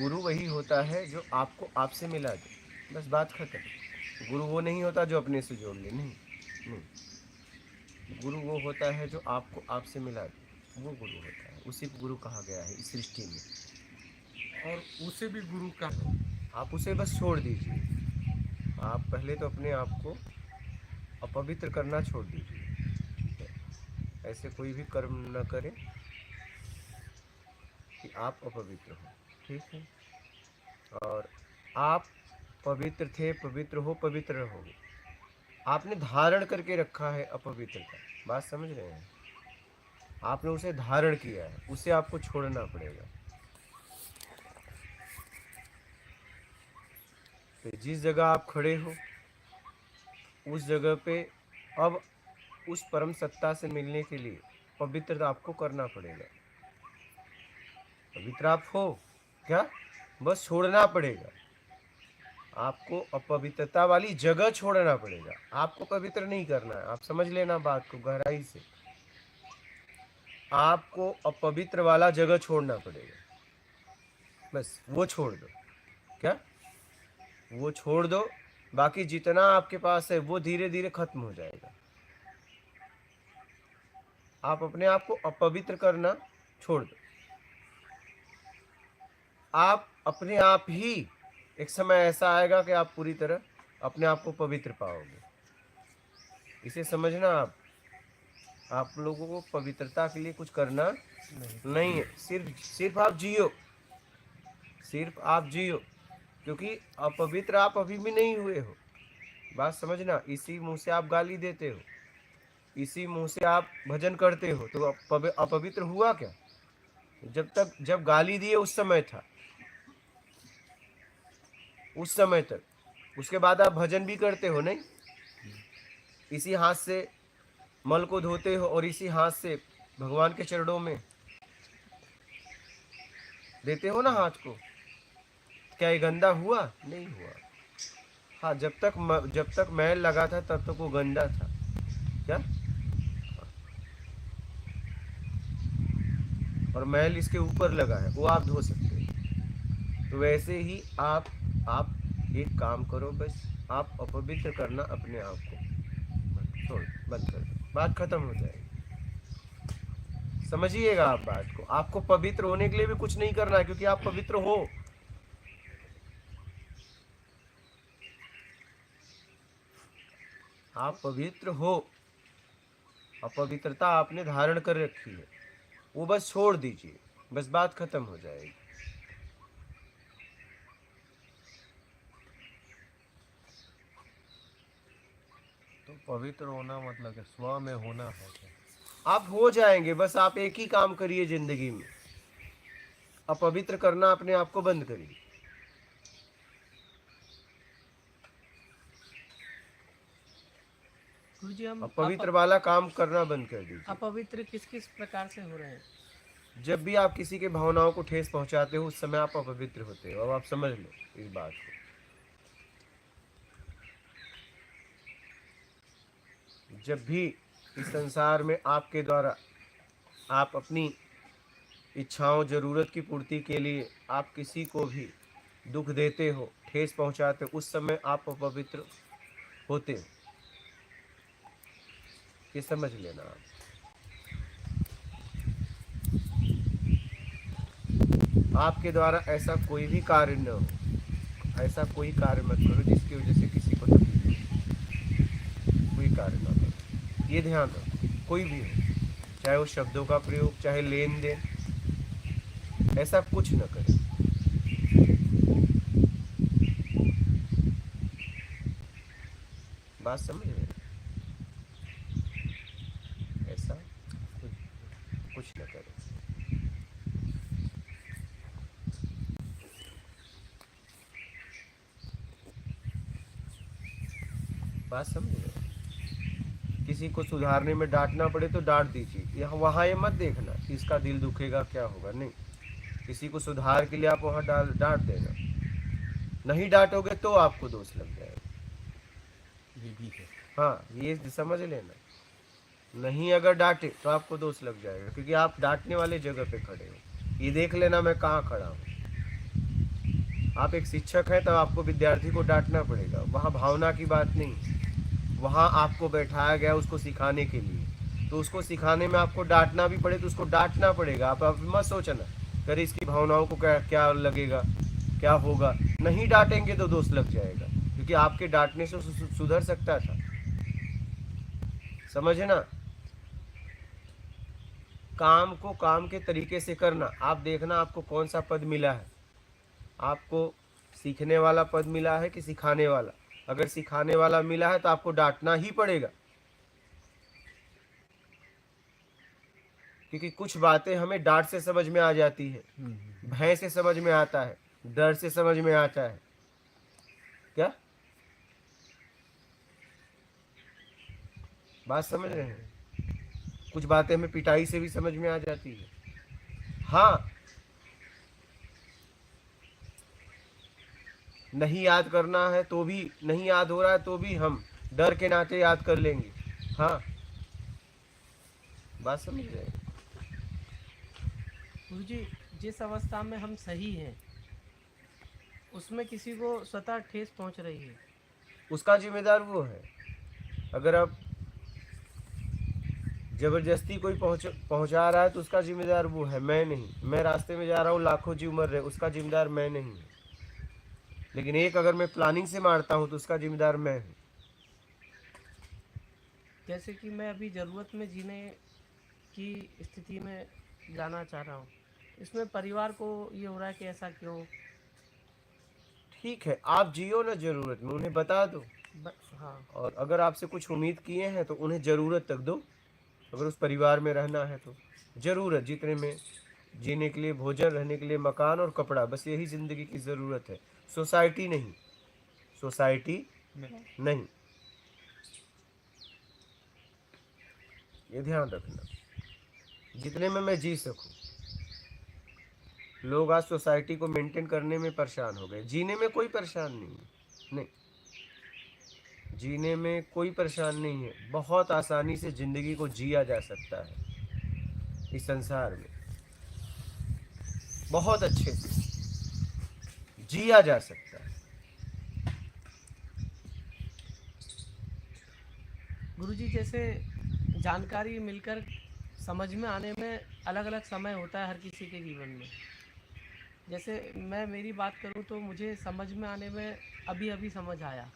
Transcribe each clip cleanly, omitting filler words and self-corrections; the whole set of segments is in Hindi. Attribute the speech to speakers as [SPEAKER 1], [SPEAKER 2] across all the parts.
[SPEAKER 1] गुरु वही होता है जो आपको आपसे मिला दे, बस बात खत्म। गुरु वो नहीं होता जो अपने से जोड़ ले, नहीं नहीं। गुरु वो होता है जो आपको आपसे मिला दे, वो गुरु होता है, उसी को गुरु कहा गया है इस सृष्टि में।
[SPEAKER 2] और उसे भी गुरु का
[SPEAKER 1] आप उसे बस छोड़ दीजिए। आप पहले तो अपने आप को अपवित्र करना छोड़ दीजिए। ऐसे कोई भी कर्म न करें कि आप अपवित्र हो, ठीक है। और आप पवित्र थे, पवित्र हो, पवित्र रहोगे। आपने धारण करके रखा है अपवित्रता, बात समझ रहे हैं। आपने उसे धारण किया है, उसे आपको छोड़ना पड़ेगा। तो जिस जगह आप खड़े हो उस जगह पे अब उस परम सत्ता से मिलने के लिए पवित्रता आपको करना पड़ेगा। पवित्र आप हो क्या, बस छोड़ना पड़ेगा। आपको अपवित्रता वाली जगह छोड़ना पड़ेगा, आपको पवित्र नहीं करना है। आप समझ लेना बात को गहराई से। आपको अपवित्र वाला जगह छोड़ना पड़ेगा, बस वो छोड़ दो। क्या, वो छोड़ दो। बाकी जितना आपके पास है वो धीरे धीरे खत्म हो जाएगा। आप अपने आप को अपवित्र करना छोड़ दो। आप अपने आप ही एक समय ऐसा आएगा कि आप पूरी तरह अपने आप को पवित्र पाओगे। इसे समझना। आप लोगों को पवित्रता के लिए कुछ करना नहीं है, सिर्फ आप जियो, सिर्फ आप जियो। क्योंकि अपवित्र आप अभी भी नहीं हुए हो, बात समझना। इसी मुंह से आप गाली देते हो, इसी मुंह से आप भजन करते हो, तो अपवित्र हुआ क्या? जब गाली दिए उस समय था, उस समय तक। उसके बाद आप भजन भी करते हो नहीं, इसी हाथ से मल को धोते हो और इसी हाथ से भगवान के चरणों में देते हो ना हाथ को। क्या ये गंदा हुआ? नहीं हुआ। हाँ, जब तक मैल लगा था तब तक वो गंदा था। क्या? और मैल इसके ऊपर लगा है, वो आप धो सकते हैं। तो वैसे ही आप एक काम करो, बस आप अपवित्र करना अपने आप को छोड़, बंद कर दो, बात खत्म हो जाएगी। समझिएगा आप बात को। आपको पवित्र होने के लिए भी कुछ नहीं करना है, क्योंकि आप पवित्र हो। आप पवित्र हो, अपवित्रता आपने धारण कर रखी है, वो बस छोड़ दीजिए, बस बात खत्म हो जाएगी।
[SPEAKER 2] तो पवित्र होना मतलब कि स्व में होना है क्या?
[SPEAKER 1] आप हो जाएंगे, बस आप एक ही काम करिए जिंदगी में, अपवित्र करना अपने आप को बंद करिए।
[SPEAKER 3] गुरुजी हम
[SPEAKER 1] अपवित्र वाला काम करना बंद कर दीजिए।
[SPEAKER 3] अपवित्र किस किस प्रकार से हो रहे हैं?
[SPEAKER 1] जब भी आप किसी के भावनाओं को ठेस पहुंचाते हो उस समय आप अपवित्र होते हो। अब आप समझ लो इस बात को। जब भी इस संसार में आपके द्वारा आप अपनी इच्छाओं, जरूरत की पूर्ति के लिए आप किसी को भी दुख देते हो, ठेस पहुंचाते हो, उस समय आप अपवित्र होते हो। ये समझ लेना आप। आपके द्वारा ऐसा कोई भी कार्य न हो, ऐसा कोई कार्य मत करो जिसकी वजह से किसी को तकलीफ हो। कोई कार्य ना करो, ये ध्यान रखो। कोई भी हो, चाहे वो शब्दों का प्रयोग, चाहे लेन देन, ऐसा कुछ न करें। बात समझ रहे हैं? ऐसा कुछ न करें। बात समझ रहे हैं? किसी को सुधारने में डांटना पड़े तो डांट दीजिए। यहाँ वहाँ ये मत देखना कि इसका दिल दुखेगा क्या होगा, नहीं। किसी को सुधार के लिए आप वहाँ डांट देना। नहीं डांटोगे तो आपको दोष लग जाएगा।
[SPEAKER 2] ये भी है।
[SPEAKER 1] हाँ, ये समझ लेना। नहीं अगर डांटे तो आपको दोष लग जाएगा, क्योंकि आप डांटने वाले जगह पे खड़े हो। ये देख लेना मैं कहाँ खड़ा हूँ। आप एक शिक्षक हैं तब आपको विद्यार्थी को डांटना पड़ेगा। वहाँ भावना की बात नहीं, वहाँ आपको बैठाया गया उसको सिखाने के लिए, तो उसको सिखाने में आपको डांटना भी पड़े तो उसको डांटना पड़ेगा। आप मत सोचना करे इसकी भावनाओं को क्या क्या लगेगा, क्या होगा। नहीं डांटेंगे तो दोष लग जाएगा, क्योंकि आपके डांटने से सुधर सकता था। समझे ना? काम को काम के तरीके से करना। आप देखना आपको कौन सा पद मिला है, आपको सीखने वाला पद मिला है कि सिखाने वाला। अगर सिखाने वाला मिला है तो आपको डांटना ही पड़ेगा, क्योंकि कुछ बातें हमें डांट से समझ में आ जाती है, भय से समझ में आता है, डर से समझ में आता है। क्या बात समझ रहे हैं? कुछ बातें हमें पिटाई से भी समझ में आ जाती है। हाँ, नहीं याद करना है तो भी, नहीं याद हो रहा है तो भी हम डर के नाते याद कर लेंगे। हाँ, बात समझ रहे हैं?
[SPEAKER 3] गुरुजी, जिस अवस्था में हम सही हैं उसमें किसी को स्वतः ठेस पहुंच रही है,
[SPEAKER 1] उसका जिम्मेदार वो है। अगर आप जबरदस्ती कोई पहुंचा रहा है तो उसका जिम्मेदार वो है, मैं नहीं। मैं रास्ते में जा रहा हूँ, लाखों जीव मर रहे, उसका जिम्मेदार मैं नहीं हूँ। लेकिन एक अगर मैं प्लानिंग से मारता हूँ तो उसका जिम्मेदार मैं हूँ।
[SPEAKER 3] जैसे कि मैं अभी ज़रूरत में जीने की स्थिति में जाना चाह रहा हूँ, इसमें परिवार को ये हो रहा है कि ऐसा क्यों।
[SPEAKER 1] ठीक है, आप जियो ना जरूरत में, उन्हें बता दो।
[SPEAKER 3] हाँ,
[SPEAKER 1] और अगर आपसे कुछ उम्मीद किए हैं तो उन्हें ज़रूरत तक दो। अगर उस परिवार में रहना है तो ज़रूरत, जितने में जीने के लिए भोजन, रहने के लिए मकान और कपड़ा, बस यही ज़िंदगी की ज़रूरत है। सोसाइटी नहीं, सोसाइटी नहीं, ये ध्यान रखना। जितने में मैं जी सकूं। लोग आज सोसाइटी को मेंटेन करने में परेशान हो गए, जीने में कोई परेशान नहीं है। नहीं, जीने में कोई परेशान नहीं है। बहुत आसानी से ज़िंदगी को जिया जा सकता है इस संसार में, बहुत अच्छे से जिया जा सकता है।
[SPEAKER 3] गुरुजी, जैसे जानकारी मिलकर समझ में आने में अलग अलग समय होता है हर किसी के जीवन में। जैसे मैं मेरी बात करूं तो मुझे समझ में आने में अभी अभी समझ आया।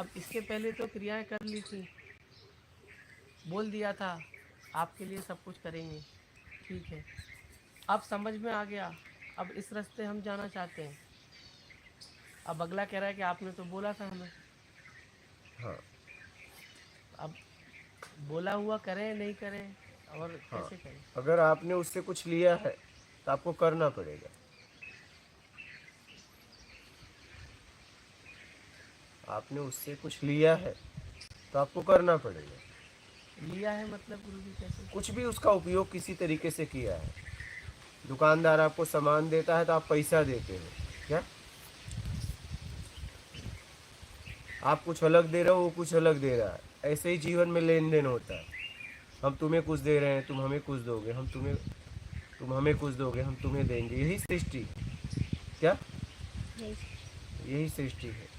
[SPEAKER 3] अब इसके पहले तो क्रियाएं कर ली थी, बोल दिया था आपके लिए सब कुछ करेंगे, ठीक है। अब समझ में आ गया, अब इस रास्ते हम जाना चाहते हैं। अब अगला कह रहा है कि आपने तो बोला था हमें।
[SPEAKER 1] हाँ,
[SPEAKER 3] अब बोला हुआ करें नहीं करें और
[SPEAKER 1] हाँ,
[SPEAKER 3] कैसे करें।
[SPEAKER 1] अगर आपने उससे कुछ लिया है तो आपको करना पड़ेगा। आपने उससे कुछ लिया है तो आपको करना पड़ेगा।
[SPEAKER 3] लिया है मतलब गुरुजी कैसे?
[SPEAKER 1] कुछ भी उसका उपयोग किसी तरीके से किया है। दुकानदार आपको सामान देता है तो आप पैसा देते हो, क्या? आप कुछ अलग दे रहे हो, वो कुछ अलग दे रहा है। ऐसे ही जीवन में लेन देन होता है। हम तुम्हें कुछ दे रहे हैं, तुम हमें कुछ दोगे, तुम हमें कुछ दोगे, हम तुम्हें देंगे। यही सृष्टि, क्या? यही सृष्टि है।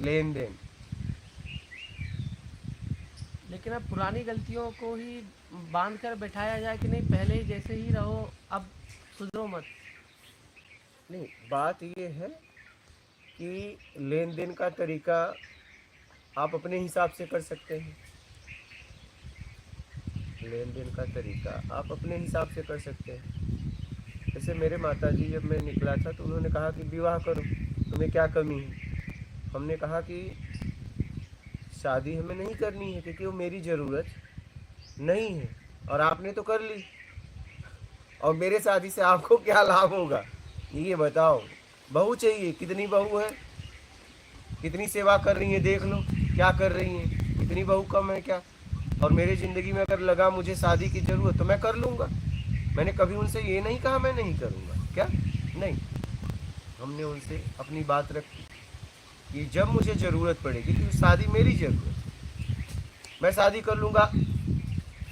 [SPEAKER 1] लेन देन।
[SPEAKER 3] लेकिन अब पुरानी गलतियों को ही बांध कर बैठाया जाए कि नहीं, पहले ही जैसे ही रहो, अब सुधरो मत।
[SPEAKER 1] नहीं, बात ये है कि लेन देन का तरीका आप अपने हिसाब से कर सकते हैं। लेन देन का तरीका आप अपने हिसाब से कर सकते हैं। जैसे मेरे माताजी, जब मैं निकला था तो उन्होंने कहा कि विवाह करो, तुम्हें क्या कमी है। हमने कहा कि शादी हमें नहीं करनी है, क्योंकि वो मेरी ज़रूरत नहीं है और आपने तो कर ली, और मेरे शादी से आपको क्या लाभ होगा, ये बताओ। बहू चाहिए, कितनी बहू है, कितनी सेवा कर रही है, देख लो क्या कर रही हैं। इतनी बहू कम है क्या? और मेरे ज़िंदगी में अगर लगा मुझे शादी की ज़रूरत तो मैं कर लूँगा। मैंने कभी उनसे ये नहीं कहा मैं नहीं करूँगा, क्या? नहीं, हमने उनसे अपनी बात रखी कि जब मुझे ज़रूरत पड़ेगी, क्योंकि शादी मेरी ज़रूरत, मैं शादी कर लूँगा।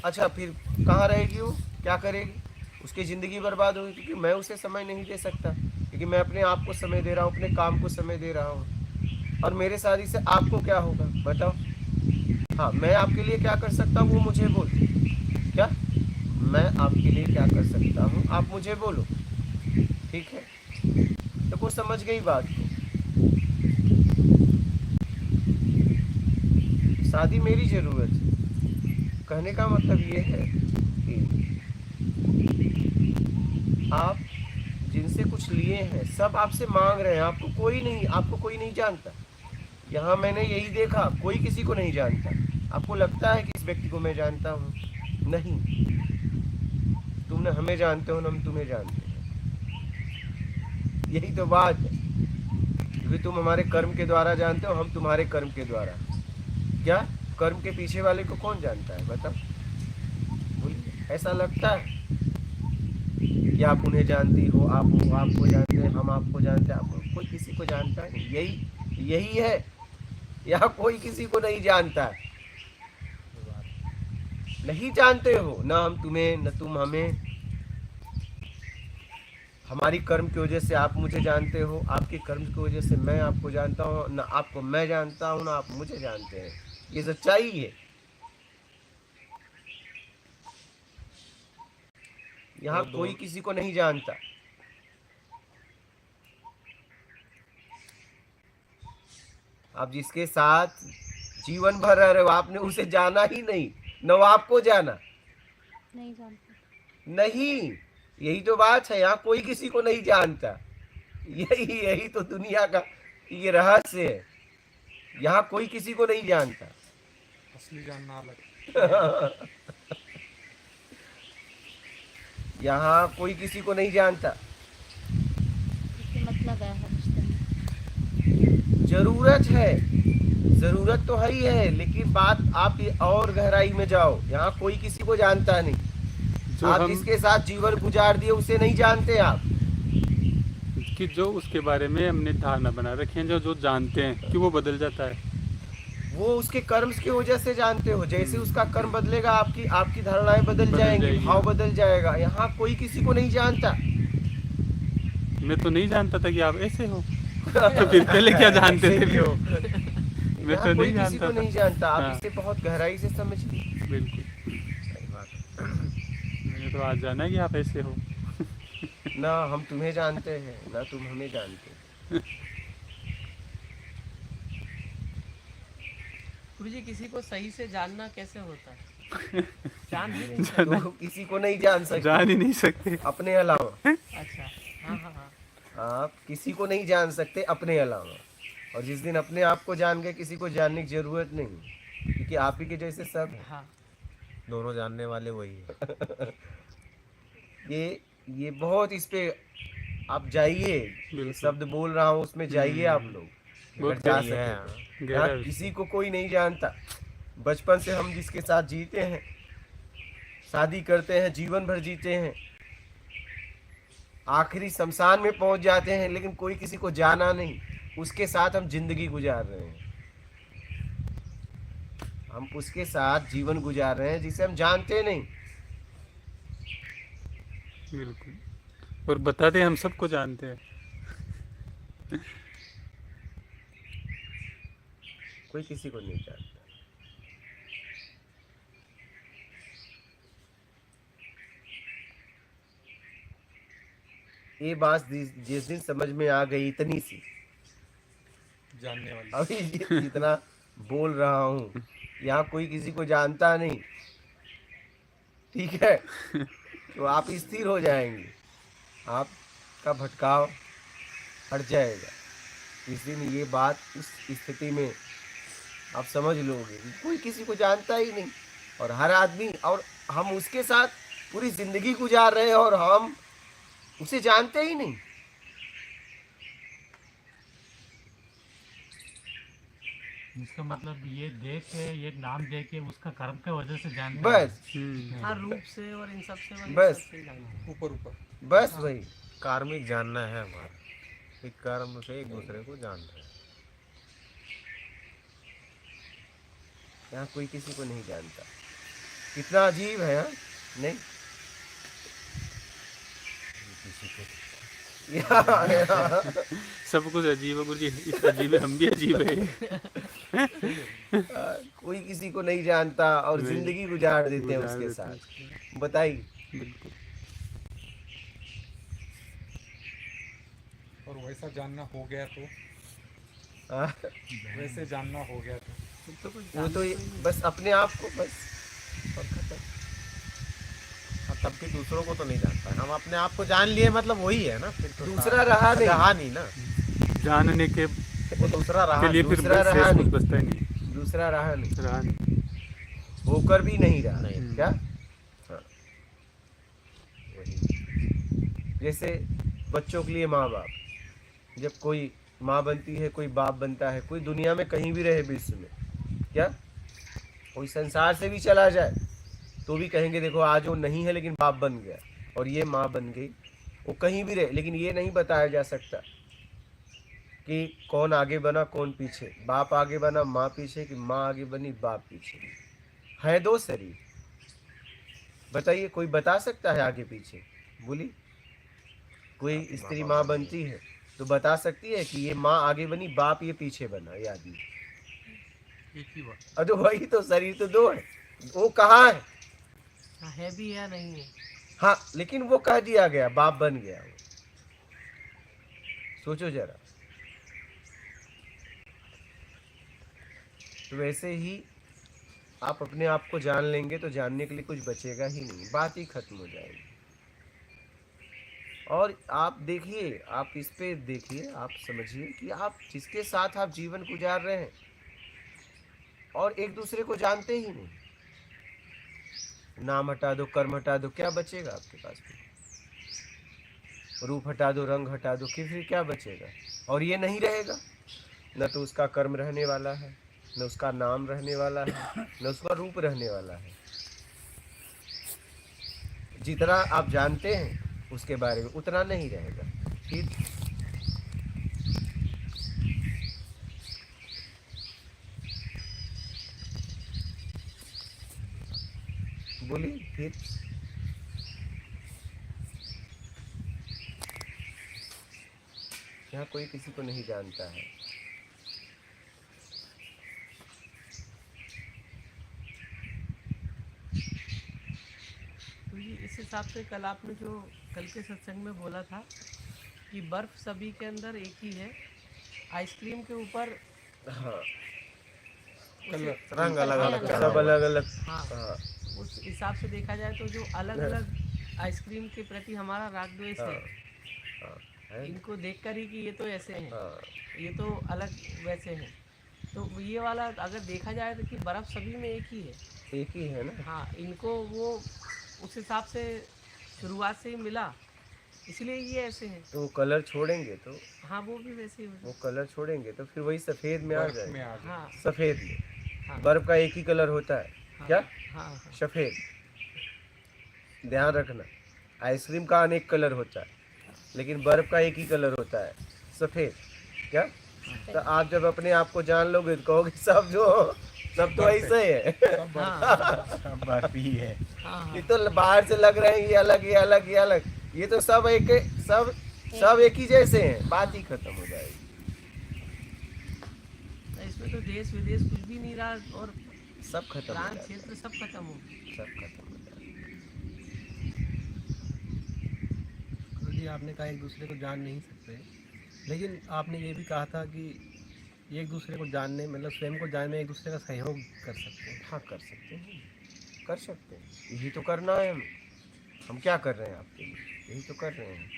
[SPEAKER 1] अच्छा, फिर कहाँ रहेगी वो, क्या करेगी? उसकी ज़िंदगी बर्बाद होगी, क्योंकि मैं उसे समय नहीं दे सकता, क्योंकि मैं अपने आप को समय दे रहा हूँ, अपने काम को समय दे रहा हूँ। और मेरे शादी से आपको क्या होगा बताओ? हाँ, मैं आपके लिए क्या कर सकता हूँ वो मुझे बोल। क्या मैं आपके लिए क्या कर सकता हूँ आप मुझे बोलो, ठीक है? तो वो समझ गई बात को। शादी मेरी ज़रूरत है। कहने का मतलब ये है कि आप जिनसे कुछ लिए हैं सब आपसे मांग रहे हैं, आपको कोई नहीं जानता। यहाँ मैंने यही देखा, कोई किसी को नहीं जानता। आपको लगता है कि इस व्यक्ति को मैं जानता हूँ? नहीं। तुम न हमें जानते हो, न हम तुम्हें जानते हैं। यही तो बात है, क्योंकि तुम हमारे कर्म के द्वारा जानते हो, हम तुम्हारे कर्म के द्वारा। क्या कर्म के पीछे वाले को कौन जानता है बताओ? बोलिए, ऐसा लगता है कि आप उन्हें जानती हो, आप वो आपको जानते हैं, हम आपको जानते हैं, आप कोई किसी को जानता है? यही है, यहाँ कोई किसी को नहीं जानता है। नहीं जानते हो, ना हम तुम्हें न तुम हमें। हमारी कर्म की वजह से आप मुझे जानते हो, आपके कर्म की वजह से मैं आपको जानता हूँ। ना आपको मैं जानता हूँ, ना आप मुझे जानते हैं। ये सच्चाई है। यहाँ
[SPEAKER 2] वो
[SPEAKER 1] कोई
[SPEAKER 2] दोनों
[SPEAKER 1] किसी को नहीं जानता। आप जिसके साथ जीवन भर रह रहे हो, आपने उसे जाना ही नहीं, न वो आपको जाना।
[SPEAKER 4] नहीं जानते।
[SPEAKER 1] नहीं, यही तो बात है, यहाँ कोई किसी को नहीं जानता। यही यही तो दुनिया का ये रहस्य है। यहाँ कोई किसी को नहीं जानता।
[SPEAKER 2] असली जानना अलग।
[SPEAKER 1] यहाँ कोई किसी को नहीं जानता।
[SPEAKER 4] इससे मतलब है हर रिश्ते में।
[SPEAKER 1] जरूरत तो है ही है, लेकिन बात आप ये और गहराई में जाओ। यहाँ कोई किसी को जानता नहीं।
[SPEAKER 5] जो
[SPEAKER 1] आप
[SPEAKER 5] हम
[SPEAKER 1] जिसके साथ जीवन गुजार दिए उसे नहीं जानते आप।
[SPEAKER 5] कि जो उसके बारे में हमने धारणा बना रखी है, जो जानते हैं कि वो बदल जाता है।
[SPEAKER 1] वो उसके कर्म की वजह से जानते हो। जैसे उसका कर्म बदलेगा, आपकी आपकी धारणाएं बदल जाएंगी,
[SPEAKER 5] जाएगी।
[SPEAKER 1] भाव बदल जाएगा। यहाँ कोई किसी को नहीं जानता।
[SPEAKER 5] मैं तो नहीं जानता था कि आप ऐसे हो। तो फिर पहले क्या जानते
[SPEAKER 1] ऐसे
[SPEAKER 5] थे?
[SPEAKER 1] भी हो।
[SPEAKER 5] मैं
[SPEAKER 1] यहाँ
[SPEAKER 5] तो
[SPEAKER 1] कोई
[SPEAKER 5] नहीं
[SPEAKER 1] किसी को
[SPEAKER 5] जानता था।
[SPEAKER 1] नहीं जानता। आप
[SPEAKER 5] हाँ।
[SPEAKER 1] इसे बहुत गहराई से समझिए।
[SPEAKER 5] बिल्कुल, मैंने तो आज जाना है कि आप ऐसे हो।
[SPEAKER 1] ना हम तुम्हें जानते हैं, ना तुम हमें जानते।
[SPEAKER 3] गुरुजी किसी को सही से जानना कैसे होता है? जान ही नहीं सकते।
[SPEAKER 1] तो किसी को नहीं जान सकते
[SPEAKER 5] जान ही नहीं सकते।
[SPEAKER 1] अपने अलावा।
[SPEAKER 3] अच्छा, हाँ हाँ हाँ।
[SPEAKER 1] आप किसी को नहीं जान सकते अपने अलावा। और जिस दिन अपने आप को जान गए, किसी को जानने की जरूरत नहीं, क्योंकि आप ही के जैसे सब हैं।
[SPEAKER 3] हाँ,
[SPEAKER 2] दोनों जानने वाले वही है।
[SPEAKER 1] ये बहुत इस पे आप जाइए। ये
[SPEAKER 5] बिल्कुल।
[SPEAKER 1] शब्द बोल रहा हूँ उसमें जाइए आप लोग,
[SPEAKER 5] बहुत
[SPEAKER 1] अगर जा
[SPEAKER 2] गहरी है।
[SPEAKER 1] सके तो।
[SPEAKER 5] गहरा
[SPEAKER 1] यहाँ किसी को कोई नहीं जानता। बचपन से हम जिसके साथ जीते हैं, शादी करते हैं, जीवन भर जीते हैं, आखिरी शमशान में पहुंच जाते हैं, लेकिन कोई किसी को जाना नहीं। उसके साथ हम जिंदगी गुजार रहे हैं। हम उसके साथ जीवन गुजार रहे हैं जिसे हम जानते नहीं।
[SPEAKER 5] बिल्कुल। और बताते हम सबको जानते हैं।
[SPEAKER 1] कोई किसी को नहीं जानता। ये बात जिस दिन समझ में आ गई, इतनी सी,
[SPEAKER 2] जानने वाली।
[SPEAKER 1] अभी जितना बोल रहा हूँ, यहाँ कोई किसी को जानता नहीं, ठीक है? तो आप स्थिर हो जाएंगे, आपका भटकाव हट जाएगा। इस दिन ये बात उस स्थिति में आप समझ लोगे कि कोई किसी को जानता ही नहीं, और हर आदमी, और हम उसके साथ पूरी जिंदगी गुजार रहे हैं और हम उसे जानते ही नहीं।
[SPEAKER 6] इसका मतलब ये देख के, ये नाम दे के उसका कर्म के वजह से जानते
[SPEAKER 1] बस
[SPEAKER 3] हाँ, रूप से और इन सब से
[SPEAKER 1] बस।
[SPEAKER 3] सबसे जानते हैं।
[SPEAKER 2] ऊपर ऊपर
[SPEAKER 1] बस वही।
[SPEAKER 2] कार्मिक जानना है हमारा, कि कर्म से एक दूसरे को जान रहे हैं।
[SPEAKER 1] यहाँ कोई किसी को नहीं जानता। कितना अजीब है, हाँ? नहीं,
[SPEAKER 2] किसी को।
[SPEAKER 5] सब कुछ अजीब है गुरु जी, इस अजीब है, हम भी अजीब है।
[SPEAKER 1] कोई किसी को नहीं जानता और
[SPEAKER 5] नहीं,
[SPEAKER 1] जिंदगी गुजार देते हैं
[SPEAKER 5] गुजार
[SPEAKER 1] उसके
[SPEAKER 5] देते हैं
[SPEAKER 1] साथ। बताइए।
[SPEAKER 5] बिल्कुल।
[SPEAKER 7] और वैसा जानना हो गया तो,
[SPEAKER 1] हाँ,
[SPEAKER 7] वैसे जानना हो गया तो
[SPEAKER 3] तो कुछ
[SPEAKER 1] वो तो बस अपने आप को बस और खत्म।
[SPEAKER 2] और तब भी दूसरों को तो नहीं जानता। हम अपने आप को जान लिए मतलब वही है ना, फिर तो
[SPEAKER 1] दूसरा रहा नहीं।
[SPEAKER 2] रहा नहीं ना,
[SPEAKER 5] जानने के
[SPEAKER 2] वो दूसरा रहा
[SPEAKER 5] के लिए फिर
[SPEAKER 1] दूसरा
[SPEAKER 5] शेष
[SPEAKER 1] रहा
[SPEAKER 5] कुछ
[SPEAKER 1] नहीं।
[SPEAKER 5] बचता ही नहीं,
[SPEAKER 1] दूसरा रहा नहीं,
[SPEAKER 5] रहा नहीं।
[SPEAKER 1] होकर भी नहीं रहा।
[SPEAKER 2] नहीं।
[SPEAKER 1] क्या? हाँ, वही। जैसे बच्चों के लिए माँ बाप, जब कोई माँ बनती है, कोई बाप बनता है, कोई दुनिया में कहीं भी रहे विश्व में, क्या कोई संसार से भी चला जाए तो भी कहेंगे देखो आज वो नहीं है लेकिन बाप बन गया, और ये माँ बन गई। वो कहीं भी रहे, लेकिन ये नहीं बताया जा सकता कि कौन आगे बना कौन पीछे, बाप आगे बना माँ पीछे, कि माँ आगे बनी बाप पीछे। है दो शरीर, बताइए कोई बता सकता है आगे पीछे? बोली कोई स्त्री माँ बनती है तो बता सकती है कि ये माँ आगे बनी बाप ये पीछे बना, ये आदमी?
[SPEAKER 6] एक ही बात।
[SPEAKER 1] अरे वही तो, शरीर तो दो है, वो कहाँ है?
[SPEAKER 3] हाँ, है भी या नहीं है।
[SPEAKER 1] हाँ, लेकिन वो कह दिया गया बाप बन गया वो। सोचो जरा। तो वैसे ही आप अपने आप को जान लेंगे तो जानने के लिए कुछ बचेगा ही नहीं, बात ही खत्म हो जाएगी। और आप देखिए, आप इस पे देखिए, आप समझिए कि आप जिसके साथ आप जीवन गुजार रहे हैं और एक दूसरे को जानते ही नहीं, नाम हटा दो, कर्म हटा दो, क्या बचेगा आपके पास फिर? रूप हटा दो, रंग हटा दो, कि फिर क्या बचेगा? और ये नहीं रहेगा, न तो उसका कर्म रहने वाला है, न उसका नाम रहने वाला है, न उसका रूप रहने वाला है। जितना आप जानते हैं उसके बारे में उतना नहीं रहेगा। फिर बोलिए फिर। यहाँ कोई किसी को नहीं जानता है।
[SPEAKER 3] तो ये इस हिसाब से कल आपने जो कल के सत्संग में बोला था कि बर्फ सभी के अंदर एक ही है, आइसक्रीम के ऊपर
[SPEAKER 1] हाँ,
[SPEAKER 3] उसे-
[SPEAKER 2] रंग अलग अलग
[SPEAKER 1] सब अलग अलग।
[SPEAKER 3] हाँ,
[SPEAKER 1] हाँ,
[SPEAKER 3] उस हिसाब से देखा जाए तो जो अलग अलग आइसक्रीम के प्रति हमारा राग द्वेष
[SPEAKER 1] हाँ,
[SPEAKER 3] है,
[SPEAKER 1] हाँ, है।
[SPEAKER 3] इनको देखकर ही कि ये तो ऐसे हैं,
[SPEAKER 1] हाँ,
[SPEAKER 3] ये तो अलग वैसे हैं। तो ये वाला अगर देखा जाए तो कि बर्फ सभी में एक ही है।
[SPEAKER 1] एक ही है ना।
[SPEAKER 3] हाँ, इनको वो उस हिसाब से शुरुआत से ही मिला, इसलिए ये ऐसे हैं।
[SPEAKER 1] तो वो कलर छोड़ेंगे तो,
[SPEAKER 3] हाँ, वो भी वैसे ही
[SPEAKER 1] वो कलर छोड़ेंगे तो फिर वही सफेद में आ
[SPEAKER 7] बर्फ में
[SPEAKER 1] जाएगा।
[SPEAKER 7] आ जाए।
[SPEAKER 3] हाँ,
[SPEAKER 1] सफेद में
[SPEAKER 3] हाँ,
[SPEAKER 1] बर्फ का एक ही कलर होता है,
[SPEAKER 3] हाँ,
[SPEAKER 1] क्या?
[SPEAKER 3] हाँ, हाँ,
[SPEAKER 1] सफेद। ध्यान रखना, आइसक्रीम का अनेक कलर होता है लेकिन बर्फ का एक ही कलर होता है, सफेद। क्या? तो आप जब अपने आप को जान लोगे तो कहोगे सब तो ऐसे ही है।
[SPEAKER 2] सब बर्फ ही है।
[SPEAKER 3] हाँ, हाँ,
[SPEAKER 1] ये तो बाहर से लग रहे हैं ये अलग, ये अलग, ये अलग, ये तो सब सब एक ही जैसे हैं, बात ही खत्म हो जाएगी।
[SPEAKER 3] तो इसमें तो देश विदेश कुछ भी नहीं रहा और
[SPEAKER 1] सब खत्म हो
[SPEAKER 3] प्रांत
[SPEAKER 1] जाएगा,
[SPEAKER 3] क्षेत्र सब खत्म हो गया।
[SPEAKER 1] सब खत्म हो जाएगा।
[SPEAKER 8] जी आपने कहा एक दूसरे को जान नहीं सकते, लेकिन आपने ये भी कहा था कि एक दूसरे को जानने मतलब स्वयं को जानने में एक दूसरे का सहयोग कर सकते हैं।
[SPEAKER 1] हाँ, कर सकते हैं, कर सकते हैं, यही तो करना है हमें। हम क्या कर रहे हैं आपके लिए? यही तो कर रहे हैं।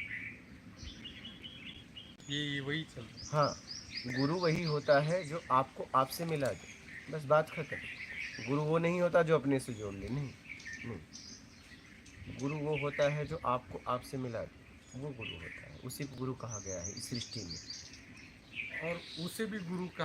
[SPEAKER 7] ये वही चल रहा है।
[SPEAKER 1] हाँ, गुरु वही होता है जो आपको आपसे मिला दे, बस बात खत्म। गुरु वो नहीं होता जो अपने से जोड़ ले, नहीं नहीं। गुरु वो होता है जो आपको आपसे मिला दे, वो गुरु होता है। उसी को गुरु कहा गया है इस सृष्टि में।
[SPEAKER 7] और उसे भी गुरु का